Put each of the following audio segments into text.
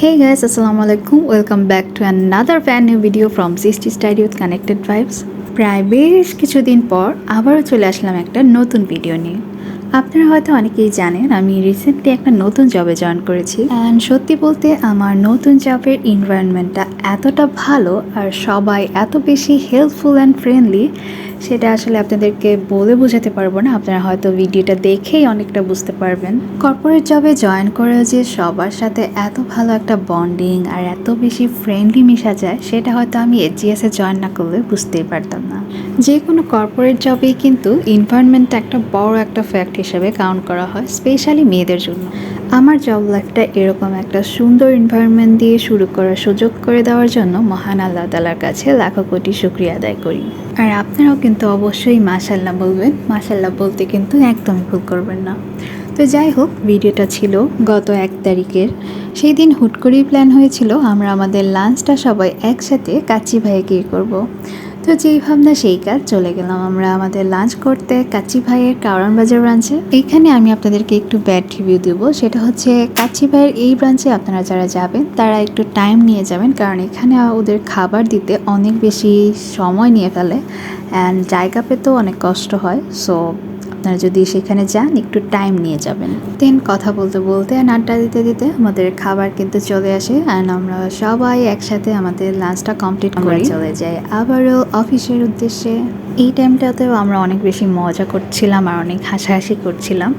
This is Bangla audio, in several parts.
Hey guys, Assalamualaikum. Welcome back to another brand new video from Sisti Study with Connected Vibes. প্রায় বেশ কিছুদিন পর আবারও চলে আসলাম একটা নতুন ভিডিও নিয়ে। আপনারা হয়তো অনেকেই জানেন আমি রিসেন্টলি একটা নতুন জবে জয়েন করেছি অ্যান্ড সত্যি বলতে আমার নতুন জবের এনভায়রনমেন্টটা এতটা ভালো আর সবাই এত বেশি হেল্পফুল অ্যান্ড ফ্রেন্ডলি, সেটা আসলে আপনাদেরকে বলে বোঝাতে পারবো না। আপনারা হয়তো ভিডিওটা দেখেই অনেকটা বুঝতে পারবেন। কর্পোরেট জবে জয়েন করে যে সবার সাথে এত ভালো একটা বন্ডিং আর এত বেশি ফ্রেন্ডলি মিশা যায়, সেটা হয়তো আমি এজিএসে জয়েন না করলে বুঝতেই পারতাম না। যে কোনো কর্পোরেট জবেই কিন্তু এনভায়রনমেন্টটা একটা বড় একটা ফ্যাক্ট হিসেবে কাউন্ট করা হয়, স্পেশালি মেয়েদের জন্য। আমার জব লাইফটা এরকম একটা সুন্দর এনভায়রনমেন্ট দিয়ে শুরু করার সুযোগ করে দেওয়ার জন্য মহান আল্লাহ তাআলার কাছে লাখো কোটি শুকরিয়া আদায় করি। আর আপনারাও কিন্তু অবশ্যই মাশাআল্লাহ বলবেন, মাশাআল্লাহ বলতে কিন্তু একদমই ভুল করবেন না। তো যাই হোক, ভিডিওটা ছিল গত 1 তারিখের। সেই দিন হুট করেই প্ল্যান হয়েছিল আমরা আমাদের লাঞ্চটা সবাই একসাথে কাচ্চি ভাইয়ে গিয়ে করবো। তো যেই ভাবনা সেই কাজ, চলে গেলাম আমরা আমাদের লাঞ্চ করতে কাচ্চি ভাইয়ের কারণ বাজার ব্রাঞ্চে। এইখানে আমি আপনাদেরকে একটু ব্যাড রিভিউ দেবো, সেটা হচ্ছে কাচ্চি ভাইয়ের এই ব্রাঞ্চে আপনারা যারা যাবেন তারা একটু টাইম নিয়ে যাবেন, কারণ এখানে ওদের খাবার দিতে অনেক বেশি সময় নিয়ে ফেলে অ্যান্ড জায়গা পেতেও অনেক কষ্ট হয়। সো আপনারা যদি সেখানে যান একটু টাইম নিয়ে যাবেন। দেন কথা বলতে বলতে আড্ডা দিতে দিতে আমাদের খাবার কিন্তু চলে আসে অ্যান্ড আমরা সবাই একসাথে আমাদের লাঞ্চটা কমপ্লিট করে চলে যাই আবারও অফিসের উদ্দেশ্যে। এই টাইমটাতেও আমরা অনেক বেশি মজা করছিলাম আর অনেক হাসাহাসি করছিলাম।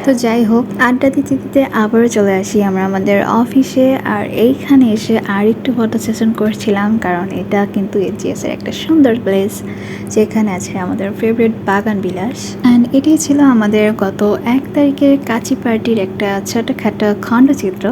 তো যাই হোক, আড্ডা দিতে দিতে আবারও চলে আসি আমরা আমাদের অফিসে। আর এইখানে এসে আর একটু ফটো সেশন করছিলাম, কারণ এটা কিন্তু এজিএসের একটা সুন্দর প্লেস যেখানে আছে আমাদের ফেভারিট বাগান বিলাস। অ্যান্ড এটাই ছিল আমাদের গত 1 তারিখের কাচ্চি পার্টির একটা ছোটোখাটো খণ্ডচিত্র।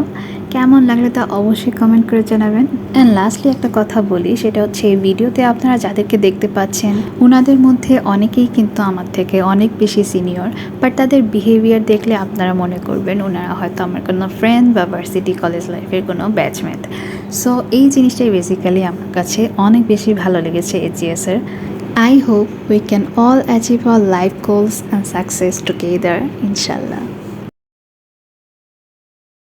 কেমন লাগলে তা অবশ্যই কমেন্ট করে জানাবেন। অ্যান্ড লাস্টলি একটা কথা বলি, সেটা হচ্ছে এই ভিডিওতে আপনারা যাদেরকে দেখতে পাচ্ছেন ওনাদের মধ্যে অনেকেই কিন্তু আমার থেকে অনেক বেশি সিনিয়র, বাট তাদের বিহেভিয়ার দেখলে আপনারা মনে করবেন ওনারা হয়তো আমার কোনো ফ্রেন্ড বা ভার্সিটি কলেজ লাইফের কোনো ব্যাচমেট। সো এই জিনিসটাই বেসিক্যালি আমার কাছে অনেক বেশি ভালো লেগেছে এজিএসের। I hope we can all achieve our life goals and success together, inshallah.